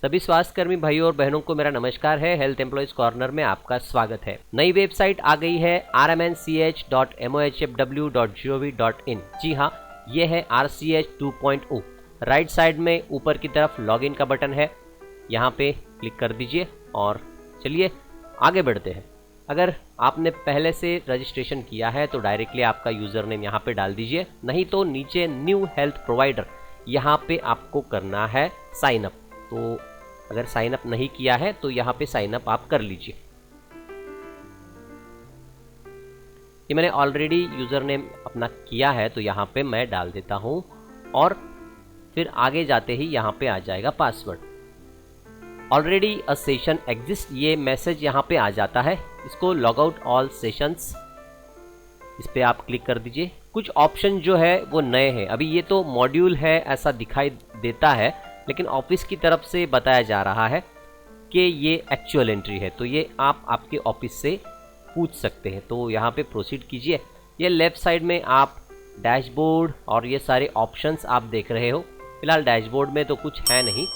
सभी स्वास्थ्यकर्मी भाइयों और बहनों को मेरा नमस्कार है। हेल्थ एम्प्लॉयज कॉर्नर में आपका स्वागत है। नई वेबसाइट आ गई है rmnch.mohfw.gov.in। जी हाँ, ये है RCH 2.0। राइट साइड में ऊपर की तरफ लॉगिन का बटन है, यहाँ पे क्लिक कर दीजिए और चलिए आगे बढ़ते हैं। अगर आपने पहले से रजिस्ट्रेशन किया है तो डायरेक्टली आपका यूज़र नेम यहाँ पे डाल दीजिए, नहीं तो नीचे न्यू हेल्थ प्रोवाइडर यहाँ पे आपको करना है साइन अप। तो अगर साइन अप नहीं किया है तो यहाँ पे साइन अप आप कर लीजिए। ये मैंने ऑलरेडी यूज़र नेम अपना किया है तो यहाँ पे मैं डाल देता हूँ और फिर आगे जाते ही यहाँ पे आ जाएगा password. Already a session exist, ये मैसेज यहाँ पे आ जाता है। इसको लॉग आउट ऑल सेशंस, इस पर आप क्लिक कर दीजिए। कुछ ऑप्शन जो है वो नए हैं, अभी ये तो मॉड्यूल है ऐसा दिखाई देता है, लेकिन ऑफिस की तरफ से बताया जा रहा है कि ये एक्चुअल एंट्री है, तो ये आप आपके ऑफिस से पूछ सकते हैं। तो यहाँ पे प्रोसीड कीजिए। ये लेफ्ट साइड में आप डैशबोर्ड और ये सारे ऑप्शंस आप देख रहे हो। फिलहाल डैशबोर्ड में तो कुछ है नहीं।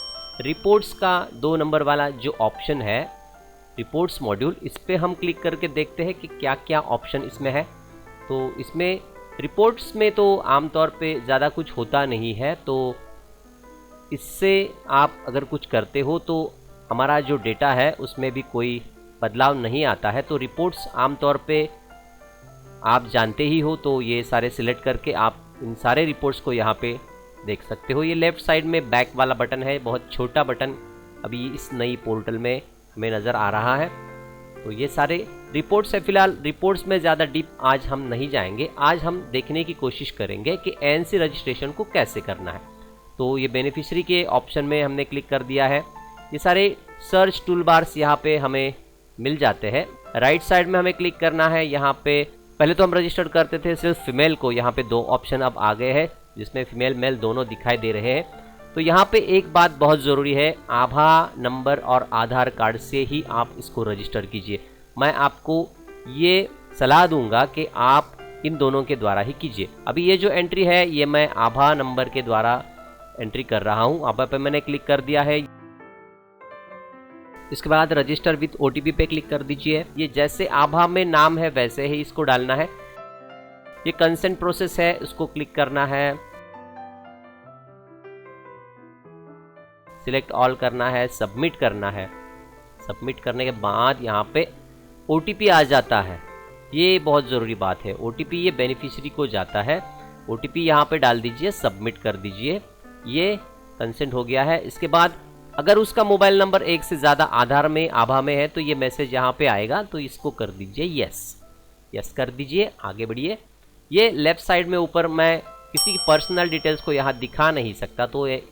रिपोर्ट्स का 2 नंबर वाला जो ऑप्शन है रिपोर्ट्स मॉड्यूल, इस पर हम क्लिक करके देखते हैं कि क्या क्या ऑप्शन इसमें है। तो इसमें रिपोर्ट्स में तो आमतौर पे ज़्यादा कुछ होता नहीं है, तो इससे आप अगर कुछ करते हो तो हमारा जो डेटा है उसमें भी कोई बदलाव नहीं आता है। तो रिपोर्ट्स आमतौर पे आप जानते ही हो, तो ये सारे सिलेक्ट करके आप इन सारे रिपोर्ट्स को यहाँ पे देख सकते हो। ये लेफ़्ट साइड में बैक वाला बटन है, बहुत छोटा बटन अभी इस नई पोर्टल में हमें नज़र आ रहा है। तो ये सारे रिपोर्ट्स है। फिलहाल रिपोर्ट्स में ज़्यादा डीप आज हम नहीं जाएंगे। आज हम देखने की कोशिश करेंगे कि एएनसी रजिस्ट्रेशन को कैसे करना है। तो ये बेनिफिशियरी के ऑप्शन में हमने क्लिक कर दिया है। ये सारे सर्च टूल बार्स यहाँ पे हमें मिल जाते हैं। राइट साइड में हमें क्लिक करना है। यहाँ पे पहले तो हम रजिस्टर करते थे सिर्फ फीमेल को, यहाँ पे 2 ऑप्शन अब आ गए हैं जिसमें फीमेल मेल दोनों दिखाई दे रहे हैं। तो यहाँ पे एक बात बहुत ज़रूरी है, आभा नंबर और आधार कार्ड से ही आप इसको रजिस्टर कीजिए। मैं आपको ये सलाह दूंगा कि आप इन दोनों के द्वारा ही कीजिए। अभी ये जो एंट्री है ये मैं आभा नंबर के द्वारा एंट्री कर रहा हूँ। आभा पे मैंने क्लिक कर दिया है। इसके बाद रजिस्टर विथ OTP पे क्लिक कर दीजिए। ये जैसे आभा में नाम है वैसे ही इसको डालना है। ये कंसेंट प्रोसेस है, उसको क्लिक करना है, सिलेक्ट ऑल करना है, सबमिट करना है। सबमिट करने के बाद यहाँ पे OTP आ जाता है। ये बहुत ज़रूरी बात है। OTP ये बेनिफिशियरी को जाता है। OTP यहाँ पे डाल दीजिए, सबमिट कर दीजिए। ये कंसेंट हो गया है। इसके बाद अगर उसका मोबाइल नंबर 1 से ज़्यादा आधार में आभा में है तो ये मैसेज यहाँ पे आएगा, तो इसको कर दीजिए यस। यस कर दीजिए, आगे बढ़िए। ये लेफ़्ट साइड में ऊपर मैं किसी की पर्सनल डिटेल्स को यहाँ दिखा नहीं सकता, तो ये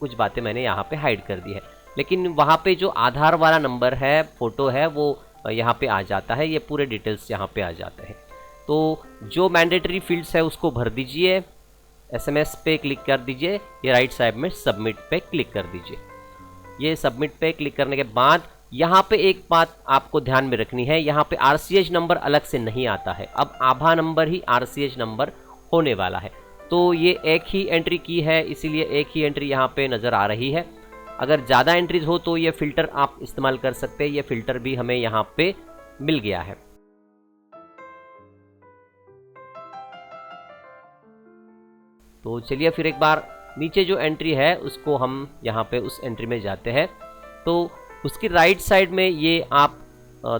कुछ बातें मैंने यहाँ पे हाइड कर दी है, लेकिन वहाँ पे जो आधार वाला नंबर है, फ़ोटो है, वो यहाँ पे आ जाता है। ये पूरे डिटेल्स यहाँ पे आ जाते हैं। तो जो मैंडेटरी फील्ड्स है उसको भर दीजिए। SMS पे क्लिक कर दीजिए। ये राइट साइड में सबमिट पे क्लिक कर दीजिए। ये सबमिट पे क्लिक करने के बाद यहाँ पे एक बात आपको ध्यान में रखनी है, यहाँ पे RCH नंबर अलग से नहीं आता है। अब आभा नंबर ही RCH नंबर होने वाला है। तो ये एक ही एंट्री की है, इसीलिए एक ही एंट्री यहाँ पे नज़र आ रही है। अगर ज़्यादा एंट्रीज हो तो ये फ़िल्टर आप इस्तेमाल कर सकते हैं। ये फ़िल्टर भी हमें यहाँ पे मिल गया है। तो चलिए फिर एक बार नीचे जो एंट्री है उसको हम यहाँ पे उस एंट्री में जाते हैं। तो उसकी राइट साइड में ये आप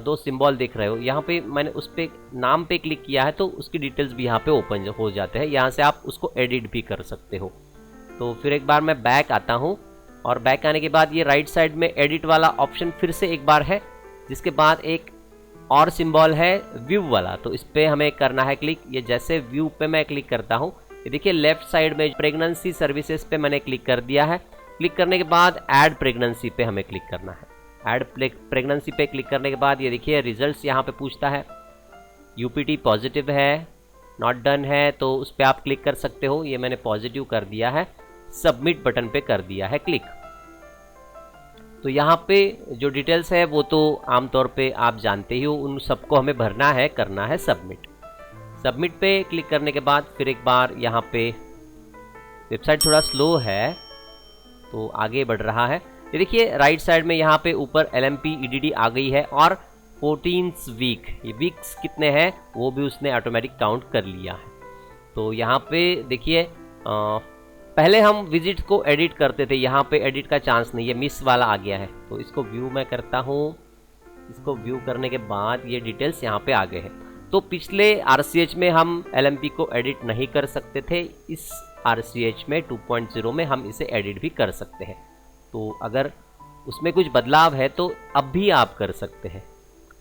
2 सिंबल देख रहे हो, यहाँ पे मैंने उस पर नाम पे क्लिक किया है तो उसकी डिटेल्स भी यहाँ पे ओपन हो जाते हैं। यहाँ से आप उसको एडिट भी कर सकते हो। तो फिर एक बार मैं बैक आता हूँ और बैक आने के बाद ये राइट साइड में एडिट वाला ऑप्शन फिर से एक बार है, जिसके बाद एक और सिंबल है व्यू वाला, तो इस पर हमें करना है क्लिक। ये जैसे व्यू पे मैं क्लिक करता हूँ, ये देखिए लेफ्ट साइड में प्रेगनेंसी सर्विसेज पे मैंने क्लिक कर दिया है। क्लिक करने के बाद ऐड प्रेगनेंसी पे हमें क्लिक करना है। ऐड प्रेगनेंसी पे क्लिक करने के बाद ये देखिए रिजल्ट्स यहाँ पे पूछता है। UPT पॉजिटिव है, नॉट डन है, तो उस पर आप क्लिक कर सकते हो। ये मैंने पॉजिटिव कर दिया है। सबमिट बटन पे कर दिया है क्लिक। तो यहाँ पे जो डिटेल्स है वो तो आमतौर पे आप जानते ही हो, उन सबको हमें भरना है, करना है सबमिट। सबमिट पे क्लिक करने के बाद फिर एक बार यहाँ पे वेबसाइट थोड़ा स्लो है तो आगे बढ़ रहा है। ये देखिए राइट साइड में यहाँ पे ऊपर LMP EDD आ गई है और 14th वीक, ये वीक्स कितने हैं वो भी उसने ऑटोमेटिक काउंट कर लिया है। तो यहाँ पे देखिए पहले हम विजिट को एडिट करते थे, यहाँ पे एडिट का चांस नहीं है, मिस वाला आ गया है। तो इसको व्यू मैं करता हूँ, इसको व्यू करने के बाद ये डिटेल्स यहाँ पे आ गए हैं। तो पिछले RCH में हम LMP को एडिट नहीं कर सकते थे, इस RCH में 2.0 में हम इसे एडिट भी कर सकते हैं। तो अगर उसमें कुछ बदलाव है तो अब भी आप कर सकते हैं।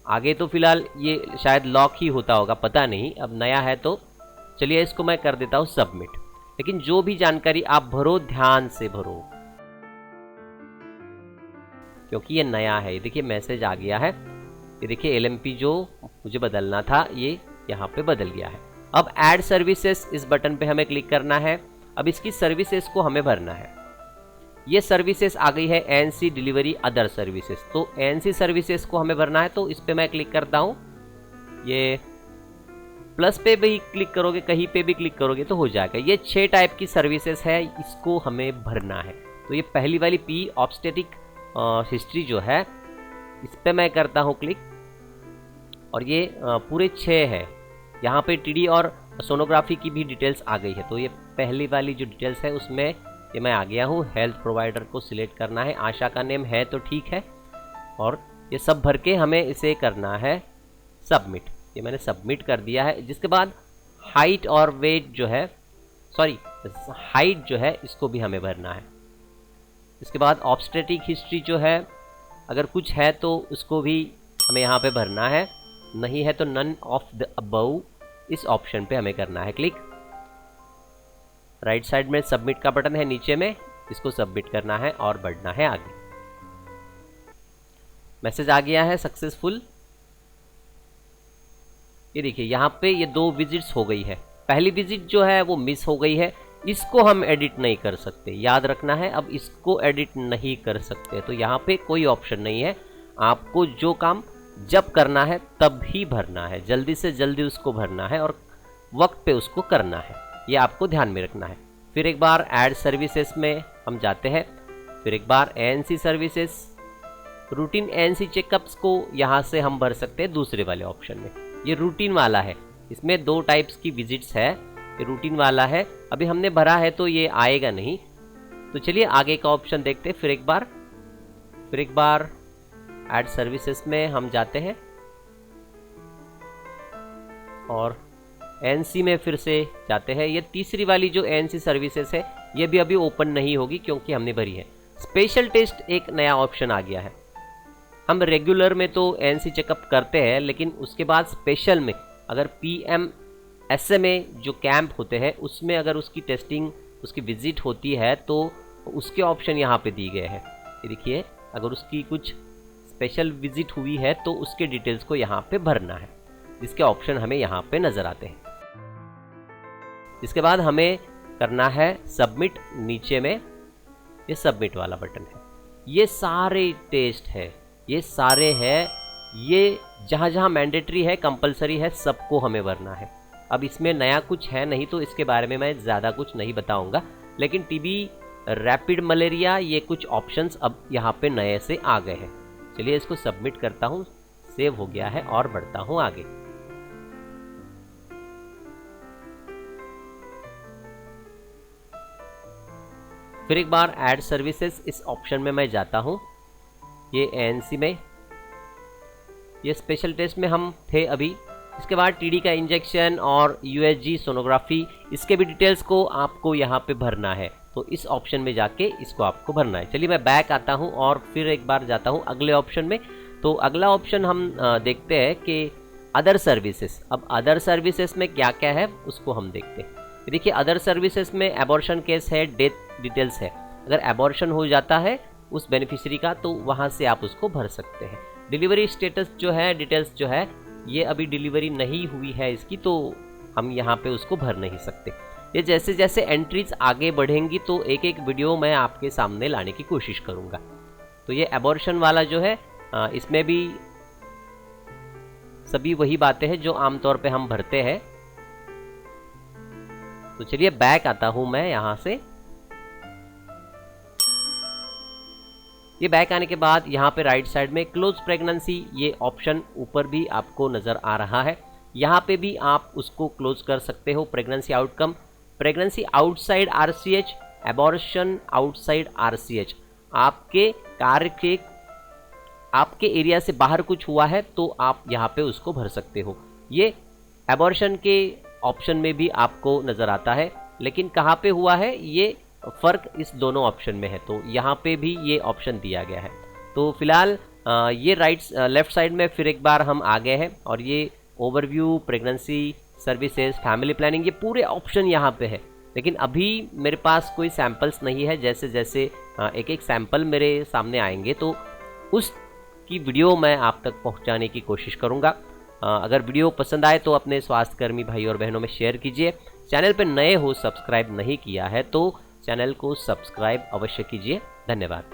आगे तो फिलहाल ये शायद लॉक ही होता होगा, पता नहीं, अब नया है तो चलिए इसको मैं कर देता हूँ सबमिट। लेकिन जो भी जानकारी आप भरो ध्यान से भरो, क्योंकि ये नया है। ये देखिए मैसेज आ गया है, ये देखिए LMP जो मुझे बदलना था ये यहाँ पे बदल गया है। अब ऐड सर्विसेज इस बटन पे हमें क्लिक करना है। अब इसकी सर्विसेज को हमें भरना है। ये सर्विसेज आ गई है ANC डिलीवरी अदर सर्विसेज, तो ANC सर्विसेज को हमें भरना है। तो इस पे मैं क्लिक करता हूँ, ये प्लस पे भी क्लिक करोगे, कहीं पे भी क्लिक करोगे तो हो जाएगा। ये 6 टाइप की सर्विसेज है, इसको हमें भरना है। तो ये पहली वाली P ऑब्स्टेटिक हिस्ट्री जो है इस पे मैं करता हूँ क्लिक, और ये पूरे 6 है। यहाँ पे TD और सोनोग्राफी की भी डिटेल्स आ गई है। तो ये पहली वाली जो डिटेल्स है उसमें ये मैं आ गया हूँ। हेल्थ प्रोवाइडर को सिलेक्ट करना है, आशा का नेम है तो ठीक है, और ये सब भर के हमें इसे करना है सबमिट। ये मैंने सबमिट कर दिया है। जिसके बाद हाइट और वेट जो है, सॉरी हाइट जो है इसको भी हमें भरना है। इसके बाद ऑब्स्टेटिक हिस्ट्री जो है अगर कुछ है तो उसको भी हमें यहाँ पे भरना है, नहीं है तो नन ऑफ द अबव इस ऑप्शन पे हमें करना है क्लिक। राइट साइड में सबमिट का बटन है नीचे में, इसको सबमिट करना है और बढ़ना है आगे। मैसेज आ गया है सक्सेसफुल। ये देखिए यहाँ पे ये 2 विजिट्स हो गई है। पहली विजिट जो है वो मिस हो गई है, इसको हम एडिट नहीं कर सकते, याद रखना है। अब इसको एडिट नहीं कर सकते तो यहाँ पे कोई ऑप्शन नहीं है। आपको जो काम जब करना है तब ही भरना है, जल्दी से जल्दी उसको भरना है और वक्त पे उसको करना है, ये आपको ध्यान में रखना है। फिर एक बार ऐड सर्विसेज में हम जाते हैं, फिर एक बार ANC services, routine ANC checkups को यहाँ से हम भर सकते हैं दूसरे वाले ऑप्शन में। ये रूटीन वाला है, इसमें 2 टाइप्स की विजिट्स है, ये रूटीन वाला है। अभी हमने भरा है तो ये आएगा नहीं। तो चलिए आगे का ऑप्शन देखते हैं। फिर एक बार ऐड सर्विसेज में हम जाते हैं और ANC में फिर से जाते हैं। ये तीसरी वाली जो ANC सर्विसेज है ये भी अभी ओपन नहीं होगी क्योंकि हमने भरी है। स्पेशल टेस्ट एक नया ऑप्शन आ गया है। हम रेगुलर में तो ANC चेकअप करते हैं, लेकिन उसके बाद स्पेशल में अगर PMSA जो कैंप होते हैं उसमें अगर उसकी टेस्टिंग, उसकी विजिट होती है तो उसके ऑप्शन यहाँ पे दिए गए हैं। ये देखिए अगर उसकी कुछ स्पेशल विजिट हुई है तो उसके डिटेल्स को यहाँ पे भरना है, जिसके ऑप्शन हमें यहाँ पे नजर आते हैं। इसके बाद हमें करना है सबमिट। नीचे में ये सबमिट वाला बटन है। ये सारे टेस्ट है, ये सारे हैं, ये जहाँ जहाँ मैंडेटरी है, कंपलसरी है, सबको हमें भरना है। अब इसमें नया कुछ है नहीं तो इसके बारे में मैं ज़्यादा कुछ नहीं बताऊंगा, लेकिन TB, रैपिड मलेरिया, ये कुछ ऑप्शंस अब यहाँ पे नए से आ गए हैं। चलिए इसको सबमिट करता हूँ, सेव हो गया है और बढ़ता हूँ आगे। फिर एक बार ऐड सर्विसेज इस ऑप्शन में मैं जाता हूँ। ये ANC में, ये स्पेशल टेस्ट में हम थे अभी। इसके बाद TD का इंजेक्शन और USG सोनोग्राफी, इसके भी डिटेल्स को आपको यहाँ पे भरना है। तो इस ऑप्शन में जाके इसको आपको भरना है। चलिए मैं बैक आता हूँ और फिर एक बार जाता हूँ अगले ऑप्शन में। तो अगला ऑप्शन हम देखते हैं कि अदर सर्विसेज। अब अदर सर्विसेज में क्या क्या है उसको हम देखते हैं। देखिए अदर सर्विसेज में एबॉर्शन केस है, डेथ डिटेल्स है। अगर एबॉर्शन हो जाता है उस बेनिफिशियरी का तो वहाँ से आप उसको भर सकते हैं। डिलीवरी स्टेटस जो है, डिटेल्स जो है, ये अभी डिलीवरी नहीं हुई है इसकी, तो हम यहाँ पे उसको भर नहीं सकते। ये जैसे जैसे एंट्रीज आगे बढ़ेंगी तो एक एक वीडियो मैं आपके सामने लाने की कोशिश करूँगा। तो ये एबॉर्शन वाला जो है इसमें भी सभी वही बातें हैं जो आमतौर पे हम भरते हैं। तो चलिए बैक आता हूं मैं यहां से। ये बैक आने के बाद यहाँ पे राइट साइड में क्लोज प्रेगनेंसी ये ऑप्शन ऊपर भी आपको नज़र आ रहा है, यहाँ पे भी आप उसको क्लोज कर सकते हो। Pregnancy outcome, pregnancy outside RCH, abortion outside RCH, आपके कार्य के आपके एरिया से बाहर कुछ हुआ है तो आप यहाँ पे उसको भर सकते हो। ये एबॉर्शन के ऑप्शन में भी आपको नज़र आता है, लेकिन कहाँ पे हुआ है ये फ़र्क इस दोनों ऑप्शन में है, तो यहाँ पे भी ये ऑप्शन दिया गया है। तो फिलहाल ये लेफ्ट साइड में फिर एक बार हम आ गए हैं और ये overview, pregnancy services, family planning, ये पूरे ऑप्शन यहाँ पे है। लेकिन अभी मेरे पास कोई सैम्पल्स नहीं है, जैसे जैसे एक एक सैम्पल मेरे सामने आएंगे तो उसकी वीडियो मैं आप तक पहुँचाने की कोशिश करूँगा। अगर वीडियो पसंद आए तो अपने स्वास्थ्यकर्मी भाई और बहनों में शेयर कीजिए। चैनल पर नए हो, सब्सक्राइब नहीं किया है तो चैनल को सब्सक्राइब अवश्य कीजिए। धन्यवाद।